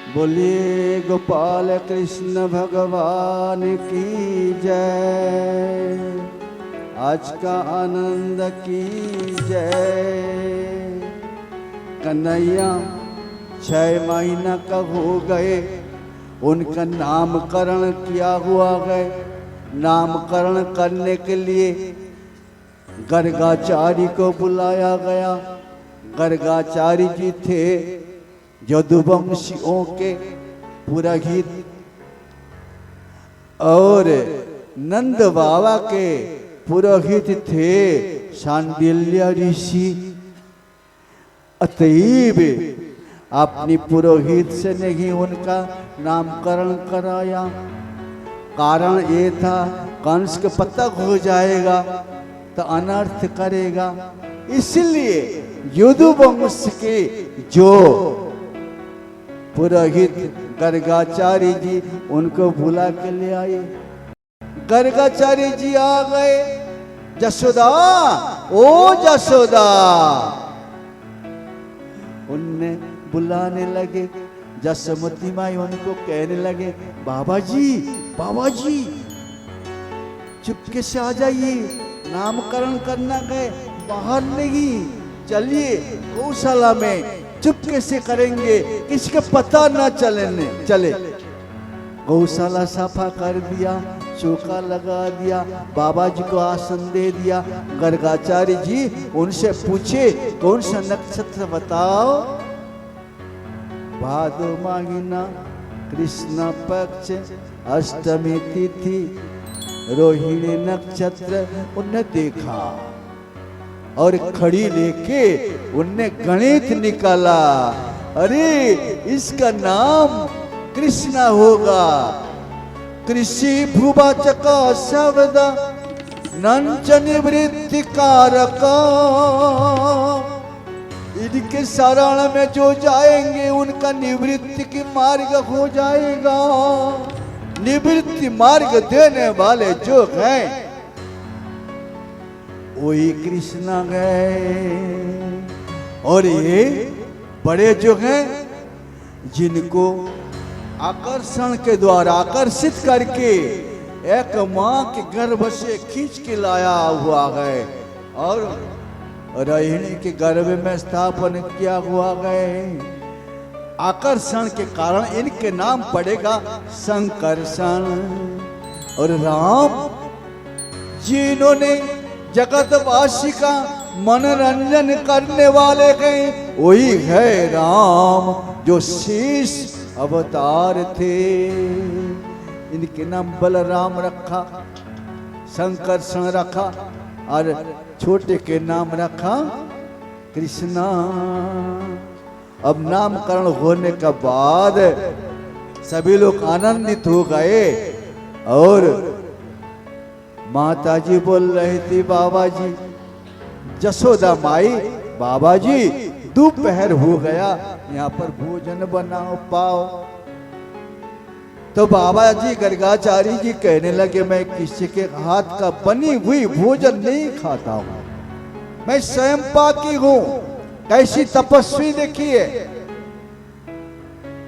बोलिए गोपाल कृष्ण भगवान की जय। आज का आनंद की जय। कन्हैया 6 महीना का हो गए, उनका नामकरण किया हुआ है। नामकरण करने के लिए गर्गाचारी को बुलाया गया। गर्गाचारी जी थे यदुवंशियों के पुरोहित और नंद बाबा के पुरोहित थे शांडिल्य ऋषि। अतएव अपनी पुरोहित से नहीं उनका नामकरण कराया। कारण ये था कंस के पता हो जाएगा तो अनर्थ करेगा, इसलिए यदुवंश के जो पुरोहित गर्गाचार्य जी उनको बुला के ले आए। गर्गाचार्य जी आ गए। जसोदा, ओ जसोदा, उनने बुलाने लगे। जसमती माई उनको कहने लगे, बाबा जी चुपके से आ जाइए, नामकरण करना गए, बाहर नहीं, चलिए गौशाला में चुपके से करेंगे, किसी का पता ना चले। गौशाला सफा कर दिया, चौका लगा दिया, बाबा जी को आसन दे दिया। गर्गाचार्य जी उनसे पूछे, कौन सा नक्षत्र बताओ? भादो महीना कृष्ण पक्ष अष्टमी तिथि रोहिणी नक्षत्र उन्हें देखा और खड़ी लेके उनने गणित निकाला। अरे इसका नाम कृष्णा होगा। कृषि भूवाचक शब्द नंच निवृत्ति कारक। इनके शरण में जो जाएंगे उनका निवृत्ति की मार्ग हो जाएगा। निवृत्ति मार्ग देने वाले जो हैं वही कृष्णा गए। और ये बड़े जो हैं जिनको आकर्षण के द्वारा आकर्षित करके एक माँ के गर्भ से खींच के लाया हुआ है और रोहिणी के गर्भ में स्थापन किया हुआ है। आकर्षण के कारण इनके नाम पड़ेगा संकर्षण। और राम जिन्होंने जगतवासी का मनोरंजन करने वाले हैं वही है राम, जो शेष अवतार थे। इनके नाम बलराम रखा, संकर्षण रखा और छोटे के नाम रखा कृष्णा। अब नामकरण होने के बाद सभी लोग आनंदित हो गए और माता जी बोल रही थी, बाबा जी, जसोदा माई, बाबा जी दोपहर हो गया, यहाँ पर भोजन बनाओ पाओ। तो बाबा जी गर्गाचारी जी कहने लगे, मैं किसी के हाथ का बनी हुई भोजन नहीं खाता हूं, मैं स्वयं पाकी हूं। कैसी तपस्वी देखिए।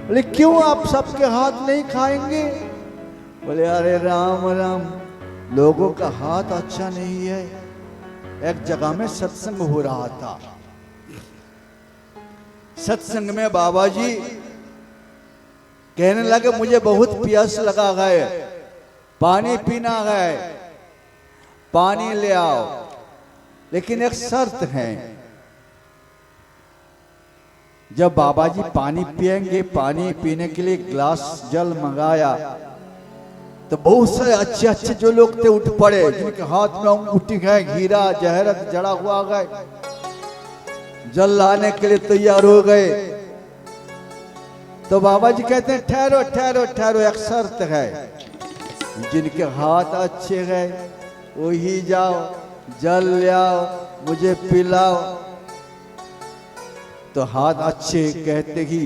बोले क्यों आप सबके हाथ नहीं खाएंगे? बोले अरे राम राम, लोगों का हाथ अच्छा नहीं है। एक जगह में सत्संग हो रहा था। सत्संग में बाबा जी कहने लगे, मुझे बहुत प्यास लगा है, पानी पीना है, पानी ले आओ, लेकिन एक शर्त है। जब बाबा जी पानी पिएंगे, पानी पीने के लिए ग्लास जल मंगाया तो बहुत सारे अच्छे अच्छे जो लोग थे उठ पड़े, जिनके हाथ में अंगूठी है, हीरा जहरत जड़ा हुआ गए, जल लाने के लिए तैयार हो गए। तो बाबा जी कहते हैं, ठहरो ठहरो ठहरो, एक शर्त है, जिनके हाथ अच्छे हैं वही जाओ, जल ले आओ, मुझे पिलाओ। तो हाथ अच्छे कहते ही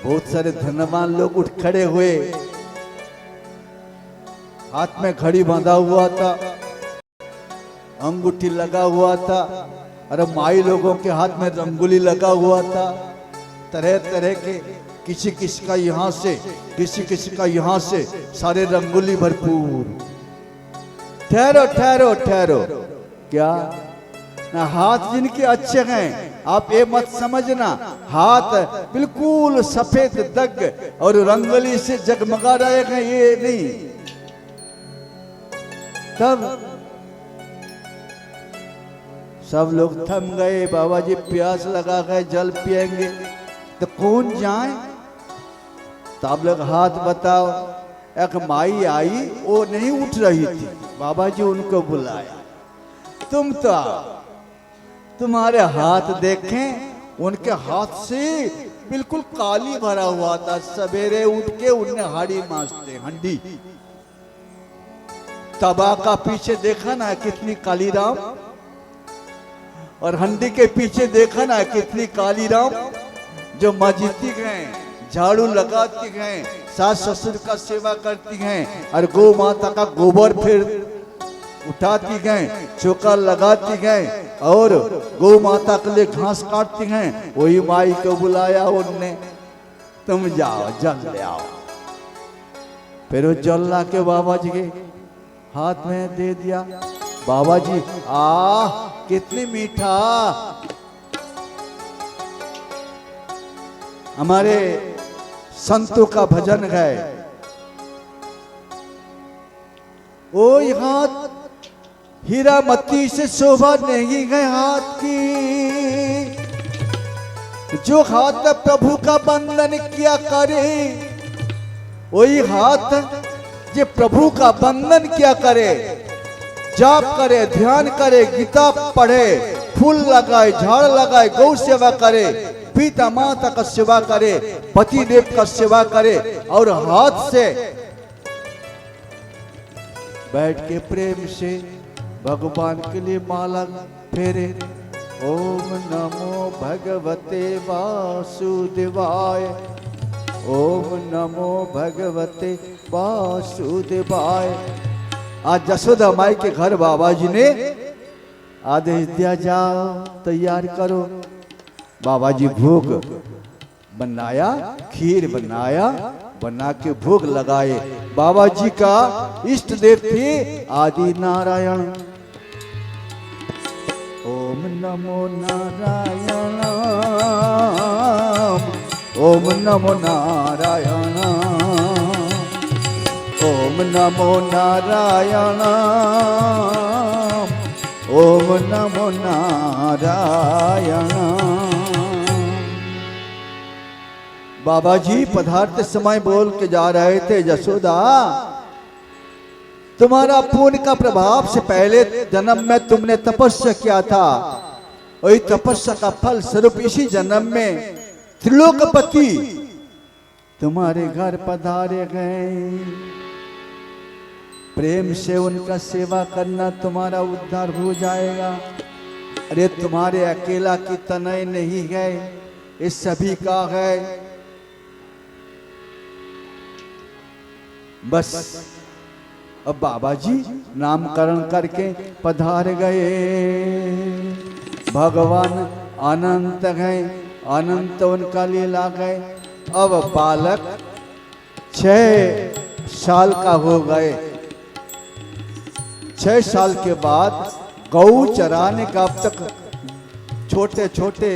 बहुत सारे धनवान लोग उठ खड़े हुए। हाथ में घड़ी बांधा हुआ था, अंगूठी लगा हुआ था, अरे माई लोगों के हाथ में रंगोली लगा हुआ था, तरह तरह के किसी किसी का यहाँ से, किसी किसी का यहाँ से, सारे रंगोली भरपूर। ठहरो ठहरो ठहरो, क्या ना हाथ जिनके अच्छे हैं, आप ये मत समझना हाथ बिल्कुल सफेद दग और रंगोली से जगमगा रहे हैं, ये नहीं। तब सब लोग थम गए, बाबा जी प्यास लगा गए, जल पिएंगे तो कौन जाए? तो आप लोग हाथ बताओ। एक माई आई, वो नहीं उठ रही थी, बाबा जी उनको बुलाया, तुम तो आओ। तुम्हारे हाथ देखें, उनके हाथ से बिल्कुल काली भरा हुआ था। सवेरे उठ के उन्हें हाड़ी मांजते, हंडी। तबा का पीछे देखा ना कितनी काली राम, और हंडी के पीछे देखा ना कितनी काली राम। जो मस्जिदी हैं, झाड़ू लगाती हैं, सास ससुर का सेवा करती हैं, और गौ माता का गोबर फिर उठाती हैं, चौका लगाती हैं, और गौ माता के लिए घास काटती हैं। वही माई को बुलाया उनने, तुम जाओ जल ले आओ। फिर वो जल ला के बाबा जी के हाथ में दे दिया। बाबा जी कितनी मीठा। हमारे संतों का भजन है, ओ हाथ हीरा मोती से शोभा नहीं है हाथ की, जो हाथ प्रभु का बंधन किया करे। वही हाथ जो प्रभु का बंधन किया करे, जाप करे, ध्यान करे, गीता पढ़े, फूल लगाए, झाड़ लगाए, गौ सेवा करे, पिता माता का सेवा करे, पति देव का सेवा करे, और हाथ से बैठ के प्रेम से भगवान के लिए माला फेरे। ओम नमो भगवते वासुदेवाय, ओम नमो भगवते वासुदेवाय। आज जसोदा माई के घर बाबा जी ने आदेश दिया, जाओ तैयार करो। बाबा जी भोग बनाया, खीर बनाया, बना के भोग लगाए। बाबा जी का इष्ट देव थे आदि नारायण। ओम नमो नारायण, ओम नमो नारायण, ओम नमो नारायण, ओम नमो नारायण। बाबा जी पदार्थ समय बोल के जा रहे थे, जसोदा तुम्हारा पुण्य का प्रभाव से पहले जन्म में तुमने तपस्या किया था, वही तपस्या का फल स्वरूप इसी जन्म में त्रिलोकपति तुम्हारे घर पधारे गए। प्रेम से उनका सेवा करना, तुम्हारा उद्धार हो जाएगा। अरे तुम्हारे अकेला की तनय नहीं है, इस सभी का है। बस अब बाबा जी नामकरण करके पधार गए। भगवान अनंत हैं, अनंत उनका लीला गए। अब बालक 6 साल का हो गए। 6 साल के बाद गौ चराने का, अब तक छोटे छोटे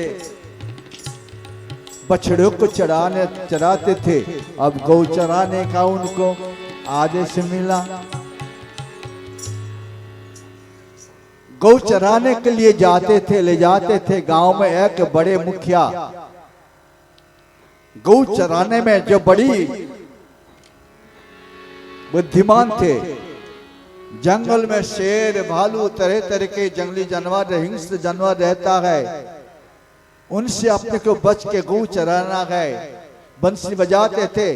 बछड़ों को चराते थे, अब गौ चराने का उनको आदेश मिला। गौ चराने के लिए जाते थे, ले जाते थे। गांव में एक बड़े मुखिया गौ चराने में जो बड़ी बुद्धिमान थे। जंगल में शेर, भालू, तरह तरह के जंगली जानवर, हिंस्र जानवर रहता है, उनसे अपने को बच के गौ चराना है। बंसी बजाते थे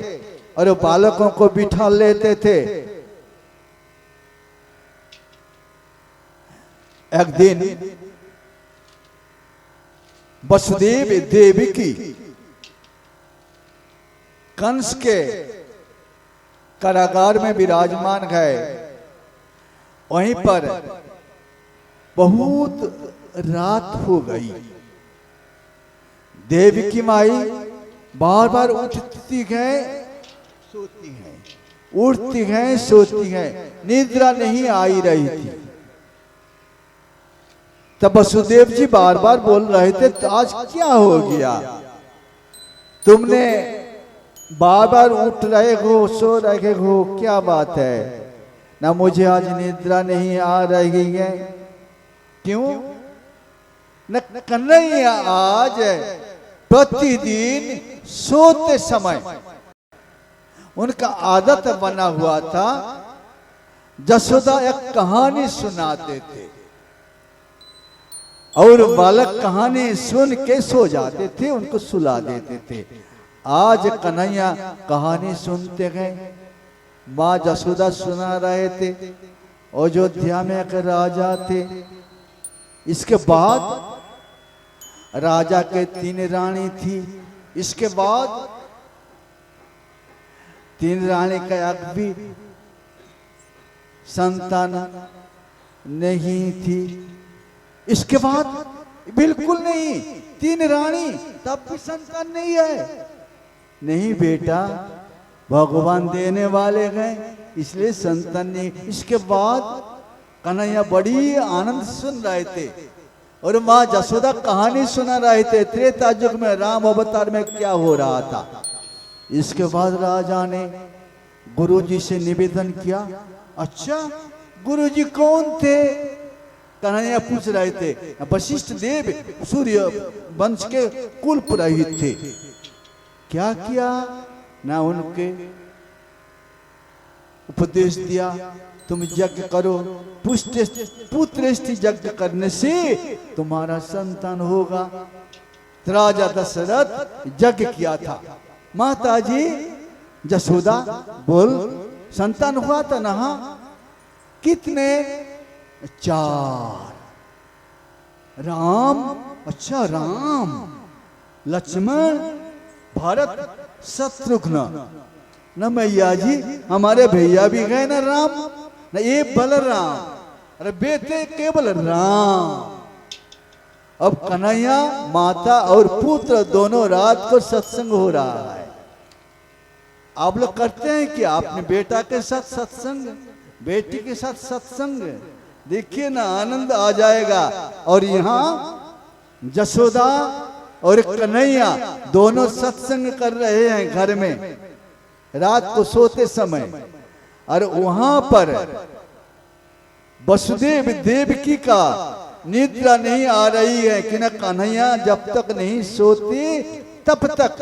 और बालकों को बिठा लेते थे। एक दिन वसुदेव देवकी कंस के कारागार में विराजमान है। वहीं पर बहुत रात हो गई। देवकी माई बार बार उठती हैं सोती हैं, उठती हैं सोती हैं, निद्रा नहीं आई रही थी। तब वसुदेव जी बार बार बोल रहे थे, तो आज क्या हो गया, तुमने बार बार उठ रहे हो, सो रहे हो, क्या बात है? ना मुझे आज निद्रा नहीं आ रही है। क्यों? न कन्हैया आज प्रतिदिन सोते समय उनका आदत बना हुआ था, जसोदा एक कहानी सुनाते थे और बालक कहानी सुन के सो जाते थे, उनको सुला देते थे। आज कन्हैया कहानी सुनते गए, माँ जसोदा सुना रहे थे। अयोध्या में एक राजा थे, इसके बाद राजा के 3 रानी थी, इसके बाद 3 रानी का एक भी संतान नहीं थी। इसके बाद बिल्कुल नहीं, 3 रानी तब भी संतान नहीं है। नहीं बेटा, भगवान देने वाले हैं, इसलिए संतान नहीं। इसके बाद कन्हैया बड़ी आनंद सुन रहे थे और माँ जसोदा कहानी सुना रहे थे, त्रेता युग में राम अवतार में क्या हो रहा था। इसके बाद राजा ने गुरुजी से निवेदन किया। अच्छा, गुरुजी कौन थे? कन्हैया पूछ रहे थे। वशिष्ठ देव सूर्य वंश के कुल पुरोहित थे। क्या किया ना, उनके उपदेश दिया, तुम यज्ञ करो, पुत्रेष्टि यज्ञ करने से तुम्हारा संतान होगा। राजा दशरथ यज्ञ किया था। माताजी जसोदा बोल, संतान हुआ था ना? कितने? 4। राम, अच्छा राम, लक्ष्मण, भरत, शत्रुघ्न। न मैया जी, हमारे भैया भी गए ना राम, न ये बलराम, अरे बेटे केवल राम। अब कन्हैया माता और पुत्र दोनों रात को सत्संग हो रहा है। आप लोग करते हैं कि आपने बेटा के साथ सत्संग, बेटी के साथ सत्संग, देखिए ना आनंद आ जाएगा। और यहाँ जसोदा और कन्हैया दोनों सत्संग कर रहे हैं घर में रात को सोते समय। और वहां पर वसुदेव देवकी का निद्रा नहीं आ रही है कि न कन्हैया जब तक नहीं सोते तब तक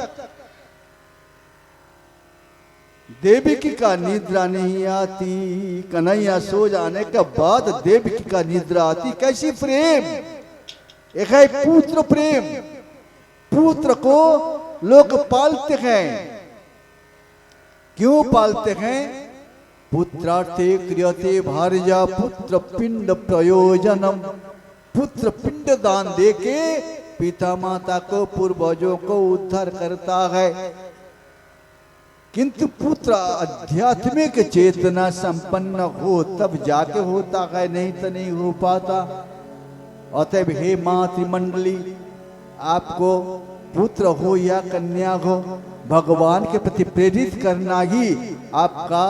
देवकी का निद्रा नहीं आती। कन्हैया सो जाने के बाद देवकी का निद्रा आती। कैसी प्रेम, एक है पुत्र प्रेम। पुत्र को लोग पालते हैं, क्यों पालते हैं? पुत्रार्थे क्रियते भार्या पुत्र पिंड प्रयोजनम। पुत्र पिंड दान देके पिता माता को, पूर्वजों को उद्धार करता है। किंतु पुत्र आध्यात्मिक चेतना संपन्न हो तब जाके होता है, नहीं तो नहीं हो पाता। अतएव हे मातृमंडली, आपको पुत्र हो या कन्या हो, भगवान के प्रति प्रेरित करना ही आपका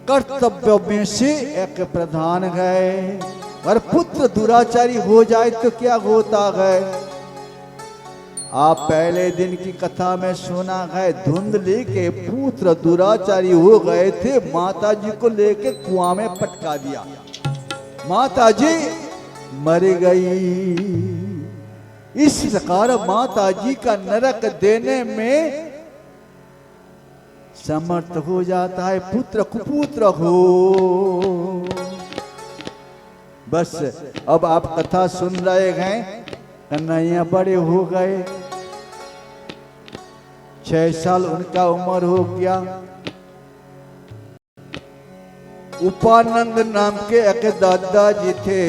कर्तव्य में से एक प्रधान है। और पुत्र दुराचारी हो जाए तो क्या होता है? आप पहले दिन की कथा में सुना है, धुंधली के पुत्र दुराचारी हो गए थे, माताजी को लेके कुआं में पटका दिया, माताजी मर गई। इस प्रकार माताजी का नरक देने में समर्थ हो जाता है पुत्र कुपुत्र हो। बस अब आप कथा सुन रहे हैं, कन्हैया बड़े हो गए, 6 साल उनका उम्र हो गया। उपानंद नाम के एक दादाजी थे।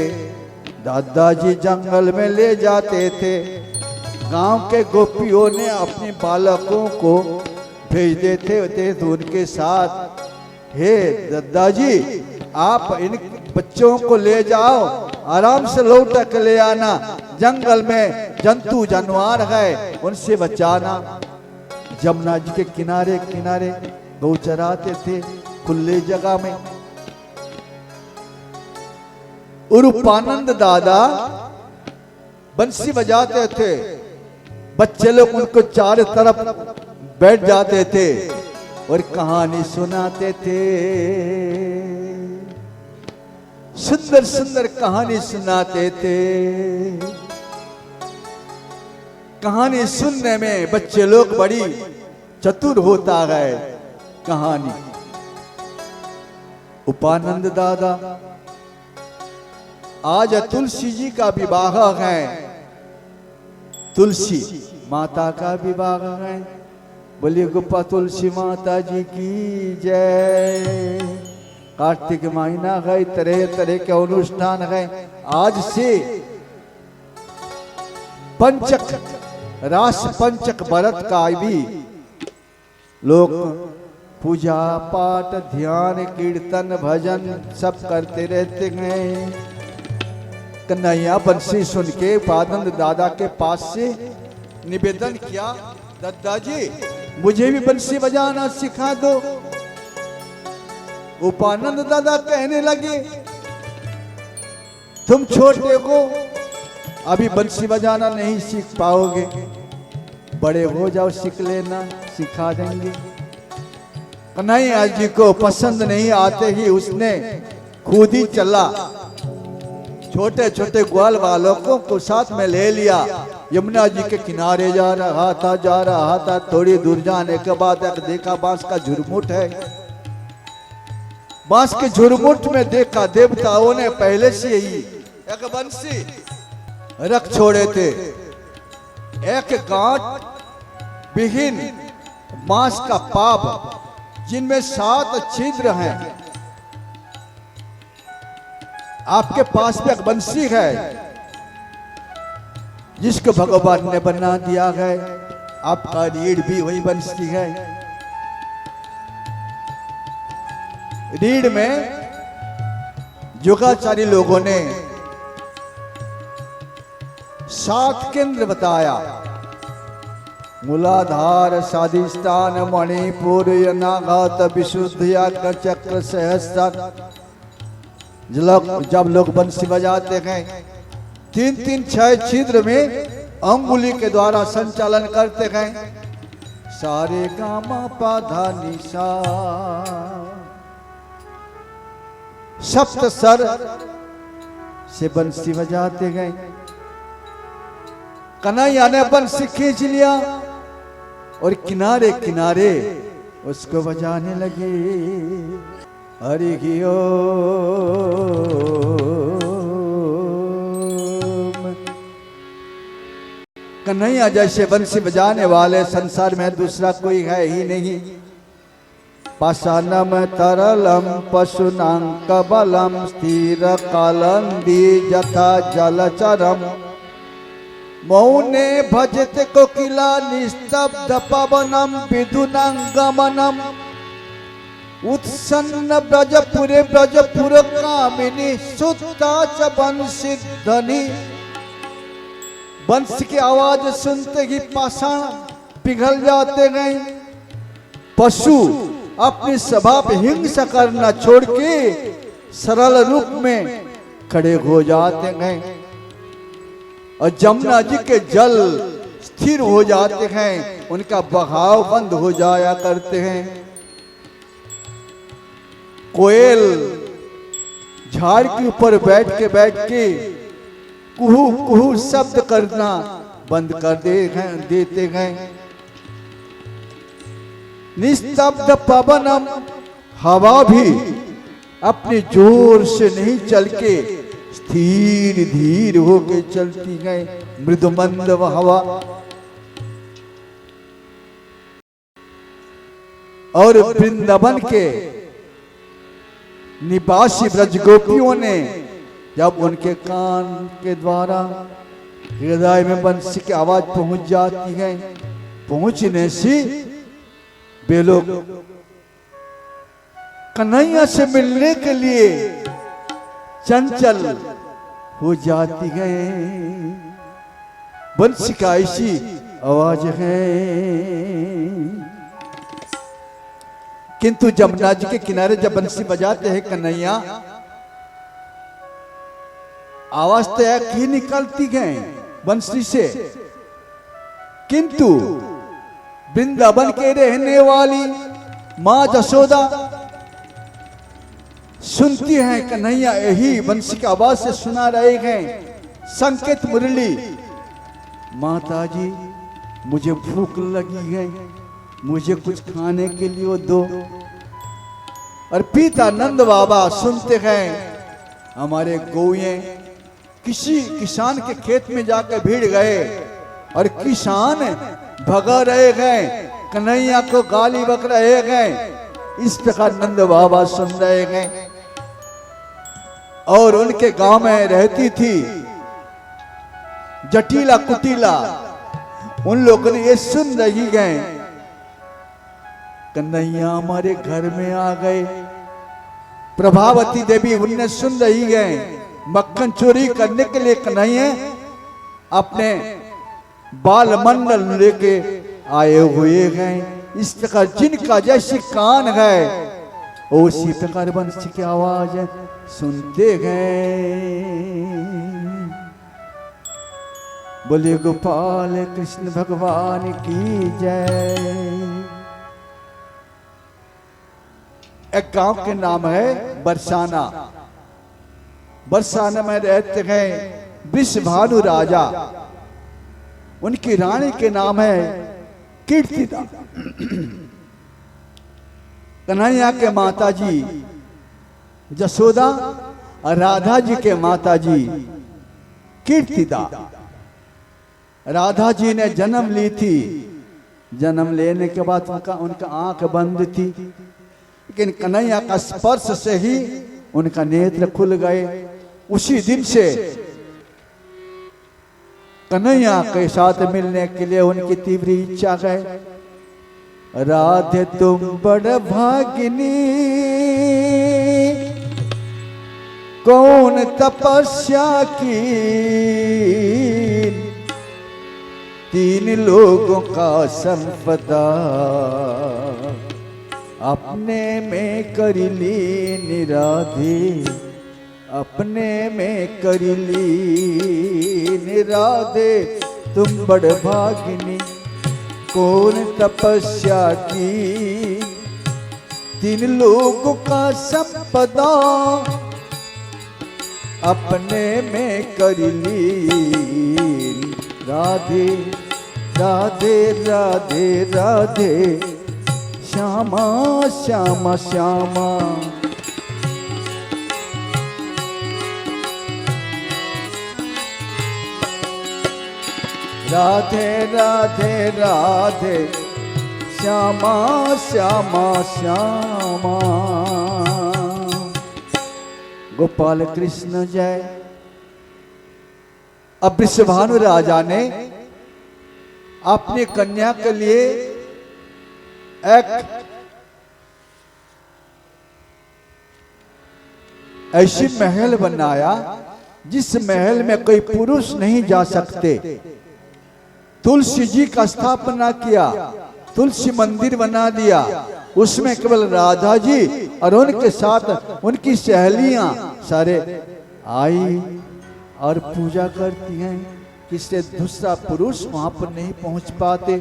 दादाजी जंगल में ले जाते थे। गांव के गोपियों ने अपने बालकों को भेज देते थे तो उनके साथ, हे दादाजी आप इन बच्चों को ले जाओ, आराम से लौट के ले आना, जंगल में जंतु जानवर है उनसे बचाना। जमुना जी के किनारे किनारे गौ चराते थे खुले जगह में। रूपानंद दादा बंसी बजाते थे, बच्चे लोग उनको चारों तरफ बैठ जाते थे और कहानी सुनाते थे। सुंदर सुंदर कहानी सुनाते थे। कहानी सुनने में बच्चे लोग बड़ी चतुर होता गए। कहानी उपानंद दादा आज तुलसी जी का विवाह है, तुलसी माता का विवाह है। बोलिए गोपा तुलसी माता जी की जय। कार्तिक महीना है, तरह तरह के अनुष्ठान है। आज से पंचक रास पंचक व्रत का भी लोग पूजा पाठ ध्यान कीर्तन भजन सब करते रहते हैं। कन्हैया बंसी सुन के उपानंद दादा के पास से निवेदन किया, दादाजी मुझे भी बंसी बजाना सिखा दो। उपानंद दादा कहने लगे, तुम छोटे हो अभी बंसी बजाना नहीं सीख पाओगे, बड़े हो जाओ सीख लेना, सिखा देंगे। कन्हैया जी को पसंद नहीं आते ही उसने खुद ही चला, छोटे छोटे ग्वाल वालों को साथ में ले लिया। यमुना जी के किनारे जा रहा था। थोड़ी दूर जाने के बाद एक देखा बांस का झुरमुट है। बांस के झुरमुट में देखा देवताओं ने पहले से ही एक बंसी रख छोड़े थे। एक गांठ विहीन बांस का पाप जिनमें 7 छिद्र हैं। आपके पास भी एक बंसी है जिसको भगवान ने बना दिया है। आपका रीढ़ भी वही बंसी है। रीढ़ में योगाचारी लोगों ने 7 केंद्र बताया। मूलाधार, स्वादिष्ठान, मणिपुर, अनाघात, विशुद्धिया, चक्र, सहस्त्र। जब लोग बंसी बजाते हैं 3-3 6 छिद्र में अंगुली के द्वारा संचालन करते हैं। सारे गामा पाधा निशा, सप्त स्वर से बंसी बजाते गए। कन्हैया ने बंसी खींच लिया और किनारे किनारे उसको बजाने लगे। हरि ओम। कन्हैया जैसे बंसी बजाने वाले संसार में दूसरा कोई है ही नहीं। पाषाणम तरलम पशुनां कबलम स्थिर कालंदी यथा जलचरम। मौने भजते कोकिला निस्तब्ध पवनम विधुनां गमनम। उत्सन्न ब्रजपुरे ब्रजपुर कामिनी सुता च बंसी ध्वनि। बंसी की आवाज सुनते ही पाषाण पिघल जाते गए। पशु अपनी सभा पे हिंसा करना छोड़ के सरल रूप में खड़े हो जाते हैं और जमुना जी के जल स्थिर हो जाते हैं, उनका बहाव बंद हो जाया करते हैं। कोयल झाड़ के ऊपर बैठ के कुहू कुहू शब्द करना बंद कर देते हैं। निस्तब्ध पवनम, हवा भी अपने जोर से नहीं चल के स्थिर धीर होके चलती है। मृदुमंद हवा और वृंदावन के निवासी ब्रज गोपियों ने जब उनके कान के द्वारा हृदय में बंसी की आवाज पहुंच जाती है, पहुंचने से वे लोग कन्हैया से मिलने के लिए चंचल हो जाती है। बंसी का ऐसी आवाज है। किंतु जमुना जी के किनारे जब बंसी बजाते हैं कन्हैया, आवाज तो एक ही निकलती है बंसी से, किंतु वृंदावन के रहने वाली मां जसोदा सुनती हैं कन्हैया यही बंसी की आवाज से सुना रहे हैं संकेत मुरली। माता जी मुझे भूख लगी है, मुझे कुछ खाने के लिए दो। और पिता नंद बाबा सुनते हैं हमारे गौएं किसी किसान के खेत में जाकर भीड़ गए और किसान भगा रहे हैं, कन्हैया को गाली बक रहे हैं। इस प्रकार नंद बाबा सुन रहे हैं। और उनके गांव में रहती थी जटिला कुटिला, उन लोगों ने ये सुन रही गए कन्हैया हमारे घर में आ गए। प्रभावती देवी उन्हें सुन रही गए, मक्खन चोरी करने के लिए कन्हैया अपने बाल मंडल लेके आए हुए हैं। इस प्रकार जिनका जैसी कान है उसी प्रकार बंसी की आवाज सुनते गए। बोले गोपाल कृष्ण भगवान की जय। एक गांव के नाम है बरसाना। बरसाना में रहते हैं वृषभानु राजा, उनकी रानी के नाम है कीर्तिदा। कन्हैया के माता जी जसोदा और राधा जी के माता जी कीर्तिदा। राधा जी ने जन्म ली थी, जन्म लेने के बाद उनका आंख बंद थी, लेकिन कन्हैया का स्पर्श से ही उनका नेत्र खुल गए। उसी दिन से कन्हैया के साथ मिलने के लिए उनकी तीव्र इच्छा है। राधे तुम बड़ भागिनी, कौन तपस्या की, तीन लोगों का संपदा, अपने में कर ली निराधे, अपने में कर ली निराधे। तुम बड़ भागिनी कौन तपस्या की, तीन लोगों का संपदा, अपने में कर ली राधे राधे राधे राधे, श्यामा श्यामा श्यामा। राधे राधे राधे, श्यामा श्यामा श्यामा। गोपाल कृष्ण जय। अब वृषभानु राजा ने अपनी कन्या के लिए एक ऐसी महल बनाया जिस महल में कोई पुरुष नहीं जा सकते। तुलसी जी का स्थापना किया, तुलसी मंदिर बना दिया, उसमें केवल राधा जी और उनके साथ उनकी सहेलियां सारे आई और पूजा करती हैं, किससे दूसरा पुरुष वहां पर नहीं पहुंच पाते।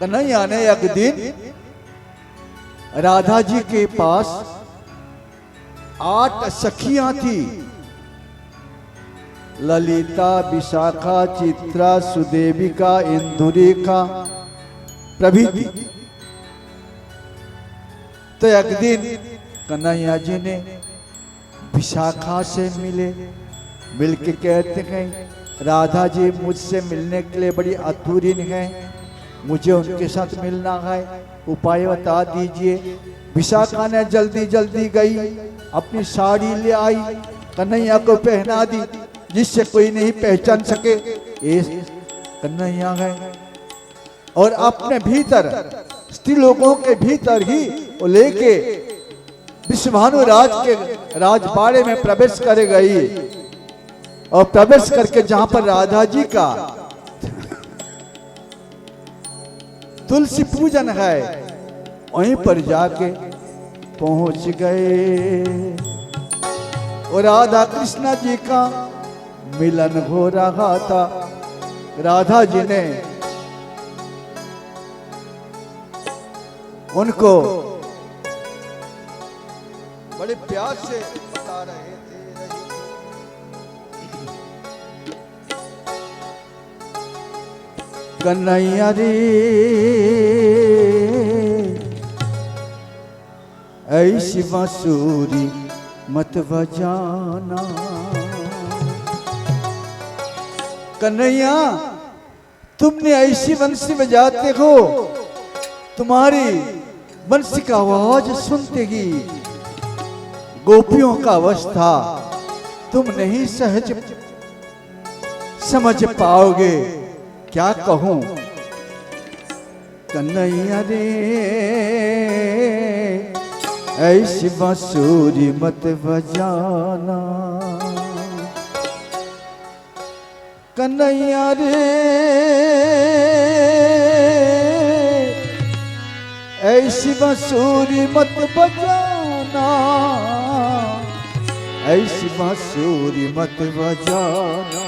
कन्हैया ने एक दिन राधा जी के पास 8 सखियां थी, ललिता, विशाखा, चित्रा, सुदेविका, इंदुरेखा प्रभृति। तो एक दिन कन्हैया जी ने विशाखा से मिले, मिलके कहते हैं राधा जी मुझसे मिलने के लिए बड़ी आतुरीन हैं, मुझे उनके साथ मिलना है, उपाय बता दीजिए। विशाखा ने जल्दी जल्दी गई, अपनी साड़ी ले आई, कन्हैया को पहना दी, जिससे कोई नहीं पहचान सके ये कन्हैया है। और अपने भीतर स्त्री लोगों के भीतर ही वो लेके वृषभानु राज के राजबाड़े में प्रवेश कर गई। और प्रवेश करके जहां पर राधा जी का तुलसी पूजन है, वहीं पर जाके पहुंच गए और राधा कृष्ण जी का मिलन हो रहा था। राधा जी ने उनको बड़े प्यार से बता रहे थे, कन्हैया रे ऐसी बांसुरी मत बजाना। कन्हैया तुमने ऐसी बंसी बजाते हो, तुम्हारी बंसी का आवाज सुनते ही गोपियों का अवस्था तुम नहीं सहज समझ पाओगे। क्या कहूं कन्हैया रे ऐसी बांसुरी मत बजाना। कन्हैया रे ऐसी बांसुरी मत बजाना, ऐसी बांसुरी मत बजाना।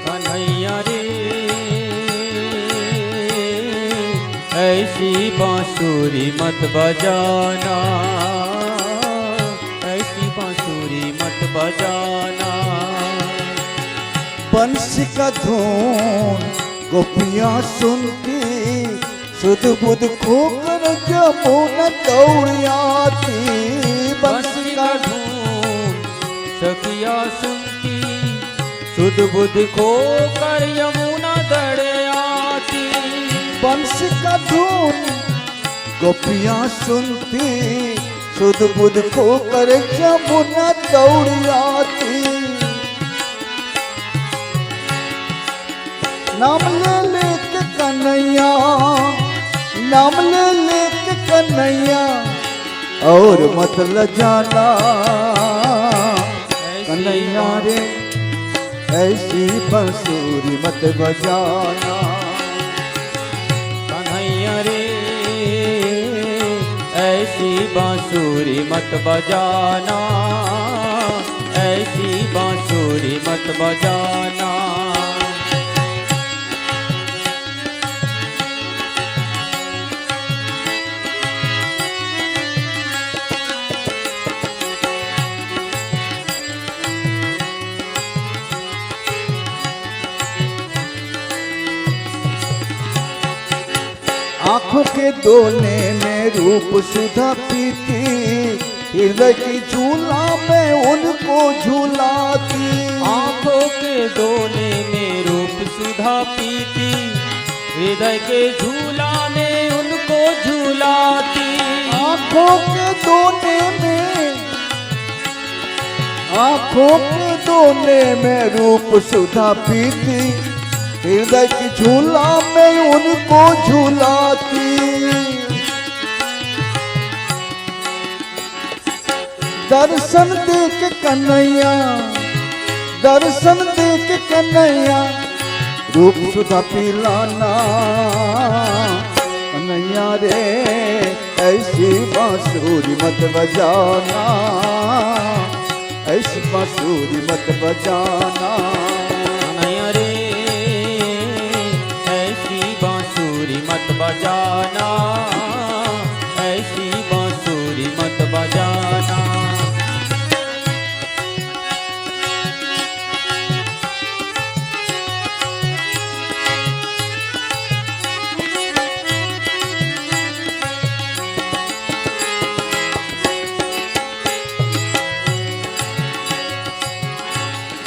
कन्हैया रे ऐसी बांसुरी मत बजाना, ऐसी बांसुरी मत बजाना। बंसी का धून गोपियां सुनती, सुध बुध खोकर जमुना दौड़ आती। बंसी का धून सखिया सुनती, सुध बुध खोकर यमुना दौड़ आती। बंसी का धून गोपियां सुनती, सुध बुध खोकर जमुना दौड़ आती। नाम ले लेके कन्हैया, नाम ले लेके कन्हैया और मत लजाना। कन्हैया रे ऐसी बांसुरी मत बजाना। कन्हैया रे ऐसी बांसुरी मत बजाना, ऐसी बांसुरी मत बजाना। आंखों के दोने में रूप सुधा पीती, हृदय की झूला में उनको झूलाती। आंखों के दोने में रूप सुधा पीती, हृदय के झूला में उनको झूलाती। आंखों के दोने में, आंखों के दोने में रूप सुधा पीती, हृदय की झूला में उनको झूलाती। दर्शन देख कन्हैया, दर्शन देख कन्हैया रूप सुधा पिलाना। कन्हैया रे ऐसी बांसुरी मत बजाना, ऐसी बांसुरी मत बजाना। कन्हैया रे ऐसी बांसुरी मत बजाना, ऐसी बांसुरी मत बजाना।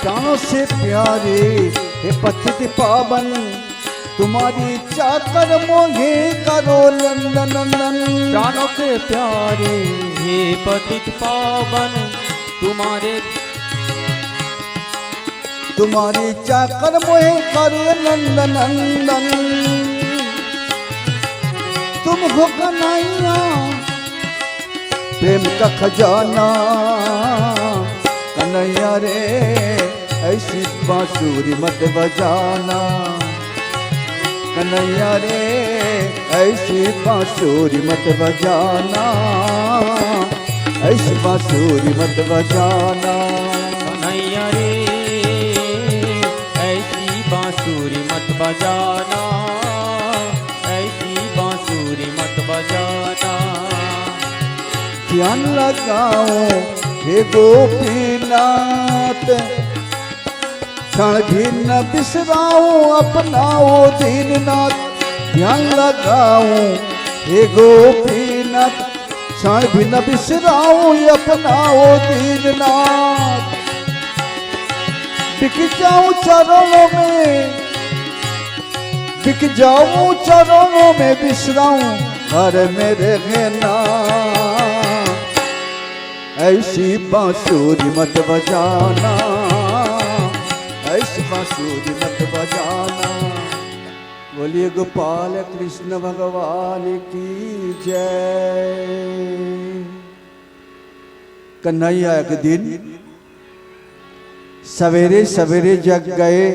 प्राणों से प्यारे हे पतित पावन, तुम्हारी चाकर मोहे करो नंदन नंदन। प्राणों के प्यारे हे पतित पावन, तुम्हारी चाकर मोहे करो नंदन नंदन। तुम हो कन्हैया प्रेम का खजाना। कन्हैया रे ऐसी बांसुरी मत बजाना। कन्हैया रे ऐसी बांसुरी मत बजाना, ऐसी बांसुरी मत बजाना। कन्हैया रे ऐसी बांसुरी मत बजाना, ऐसी बांसुरी मत बजाना। ध्यान लगाओ हे गोपीनाथ, क्षण भी न बिसराऊं अपना वो दीननाथ। ध्यान लगाऊं हे गोपीनाथ, क्षण भी न बिसराऊं अपना वो दीननाथ। बिक जाऊं चरणों में, बिक जाऊं चरणों में बिसराऊं घर में रहना। ऐसी बांसुरी मत बजाना, ऐसी बांसुरी मत बजाना। बोलिए गोपाल कृष्ण भगवान की जय। कन्हैया एक दिन सवेरे सवेरे जग गए।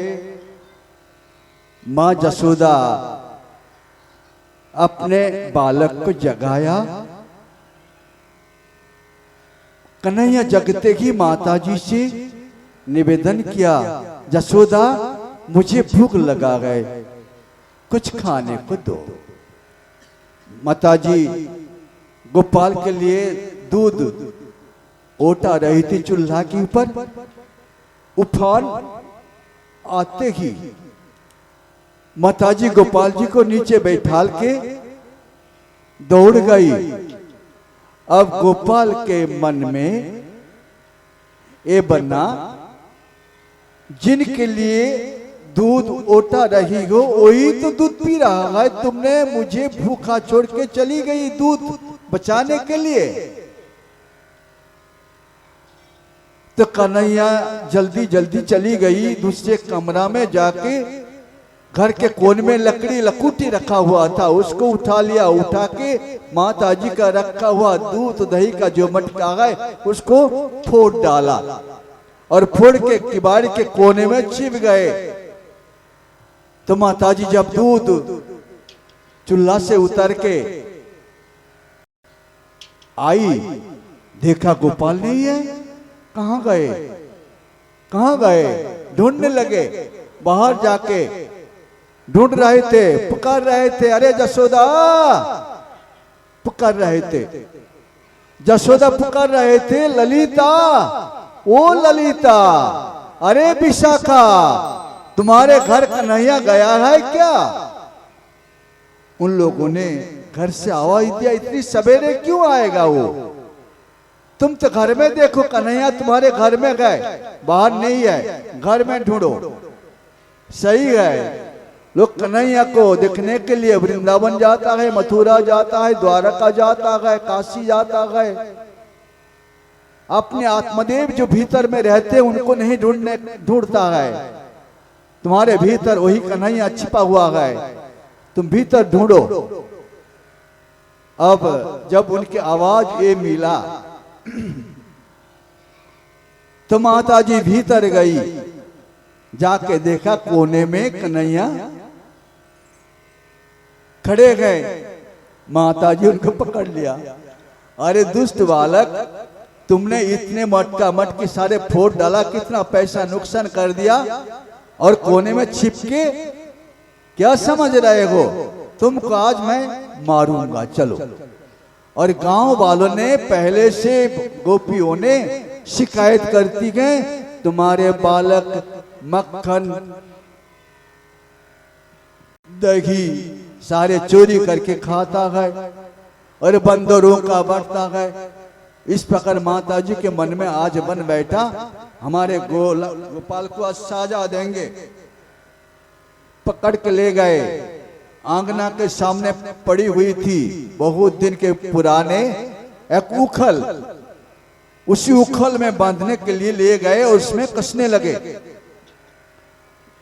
माँ जसोदा अपने बालक को जगाया। कन्हैया जगते ही माताजी से निवेदन किया, जसोदा मुझे भूख लगा गए, कुछ खाने को दो। माताजी गोपाल के लिए दूध ओटा रही थी चूल्हा के ऊपर। उफान आते ही माताजी गोपाल जी को नीचे बैठाल के दौड़ गई। अब गोपाल के मन में ये बना, जिनके लिए दूध ओटा रही हो वही तो दूध पी रहा है। तुमने मुझे भूखा छोड़ के चली गई दूध बचाने के लिए। तो कन्हैया जल्दी जल्दी चली गई। दूसरे कमरा में जाके घर के कोने में लकड़ी लकूटी रखा हुआ था, उसको उठा लिया। उठा के माताजी का रखा हुआ दूध दही का जो मटका है उसको फोड़ डाला और फोड़ के किवाड़ के कोने में छिप गए। तो माताजी जब दूध चूल्हा से उतर के आई, देखा गोपाल नहीं है। कहाँ गए, कहाँ गए? ढूंढने लगे। बाहर जाके ढूंढ रहे थे, पुकार रहे थे, अरे जसोदा पुकार रहे थे, जसोदा पुकार रहे थे, ललिता ओ ललिता, अरे विशाखा तुम्हारे घर कन्हैया गया है क्या? उन लोगों ने घर से आवाज दिया, इतनी सवेरे क्यों आएगा वो? तुम तो घर में देखो, कन्हैया तुम्हारे घर में गए, बाहर नहीं है, घर में ढूंढो। सही है, लोग कन्हैया को देखने के लिए वृंदावन जाता है, मथुरा जाता है, द्वारका जाता है, काशी जाता है। अपने आत्मदेव जो भीतर में रहते हैं उनको नहीं ढूंढता है। तुम्हारे भीतर वही कन्हैया छिपा हुआ है, तुम भीतर ढूंढो। अब जब उनकी आवाज ये मिला तो माताजी भीतर गई, जाके देखा कोने में कन्हैया खड़े गए। माताजी उनको पकड़ लिया, अरे दुष्ट बालक, तुमने इतने मटका मटकी सारे फोड़ डाला, कितना पैसा नुकसान कर दिया, और कोने में छिप के क्या समझ रहे हो? तुमको आज मैं मारूंगा, चलो। और गांव वालों ने पहले से, गोपियों ने शिकायत करती गए, तुम्हारे बालक मक्खन दही सारे चोरी करके खाता है और बंदरों का बढ़ता है। इस प्रकार माताजी के मन में आज बन बैठा, हमारे गोपाल को आज साजा देंगे। पकड़ के ले गए। आंगना के सामने पड़ी हुई थी बहुत दिन के पुराने एक उखल, उसी उखल में बांधने के लिए ले गए और उसमें कसने लगे।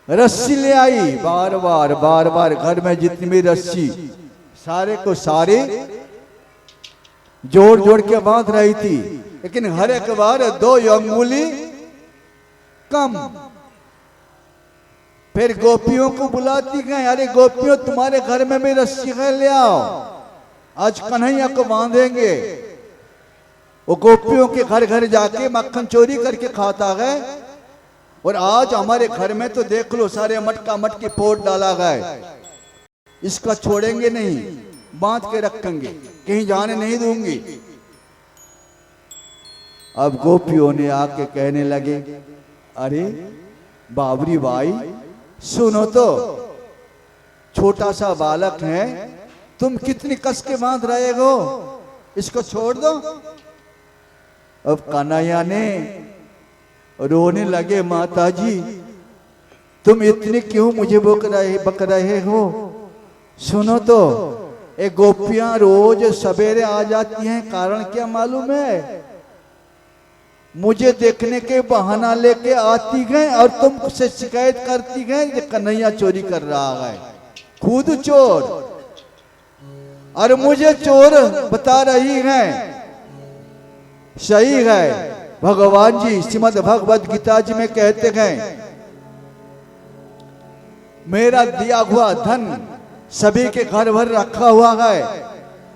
रस्सी ले आई, बार बार घर में जितनी भी रस्सी सारे को सारे जोड़ जोड़ के बांध रही थी, लेकिन हर एक बार 2 अंगुली कम। फिर गोपियों को बुलाती गए, अरे गोपियों तुम्हारे घर में भी रस्सी है, ले आओ, आज कन्हैया को बांधेंगे। वो गोपियों के घर घर जाके मक्खन चोरी करके खाता गए, और आज हमारे घर में तो देख लो सारे मटका मटकी पोट डाला गया, इसका छोड़ेंगे नहीं, बांध के रखेंगे, कहीं जाने नहीं दूंगी। अब गोपियों ने आके कहने लगे, अरे बाबरी भाई सुनो तो, छोटा सा बालक है, तुम कितनी कस के बांध रहे हो, इसको छोड़ दो। अब कन्हैया ने रोने लगे, माताजी तुम इतने क्यों मुझे बक रहे हो, सुनो तो, एक गोपियां रोज सवेरे आ जाती हैं, कारण क्या मालूम है, मुझे देखने के बहाना लेके आती गए और तुमसे शिकायत करती गए कि कन्हैया चोरी कर रहा है, खुद चोर, और मुझे चोर बता रही हैं। सही है, भगवान जी श्रीमद् भगवद गीता जी में कहते हैं, मेरा दिया हुआ धन सभी के घर भर रखा हुआ है,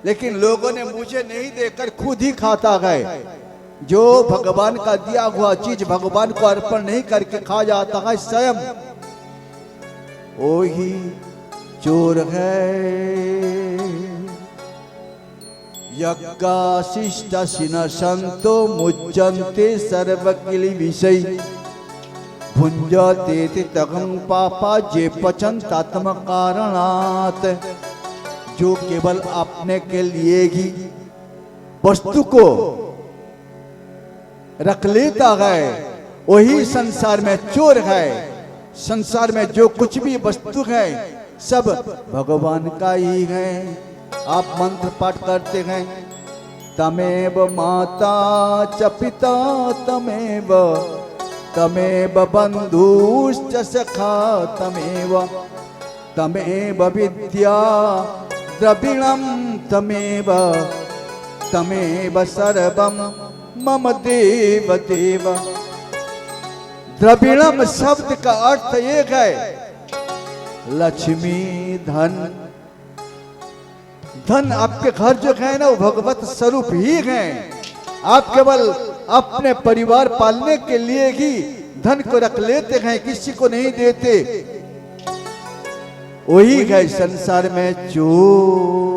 लेकिन लोगों ने मुझे नहीं देकर खुद ही खाता है। जो भगवान का दिया हुआ चीज भगवान को अर्पण नहीं करके खा जाता है, स्वयं वही चोर है। यज्ञाशिष्ट शिन संतो मुज्जन्ते सर्वकिल विषय भुंजते तगं पापा जे पचन तात्म कारणात। जो केवल अपने के लिए ही वस्तु को रख लेता है, वही संसार में चोर है। संसार में जो कुछ भी वस्तु है सब भगवान का ही है। आप मंत्र पाठ करते हैं, तमेव माता च पिता तमेव, तमेव बंधुश्च सखा तमेव, तमेव विद्या द्रविणम तमेव, तमेव सर्वम मम देव देव। द्रविणम शब्द का अर्थ एक है लक्ष्मी, धन। धन आपके घर जो है ना, वो भगवत स्वरूप ही है। आप केवल अपने परिवार पालने के लिए ही धन को रख लेते हैं, किसी को नहीं देते। वही है संसार में चोर।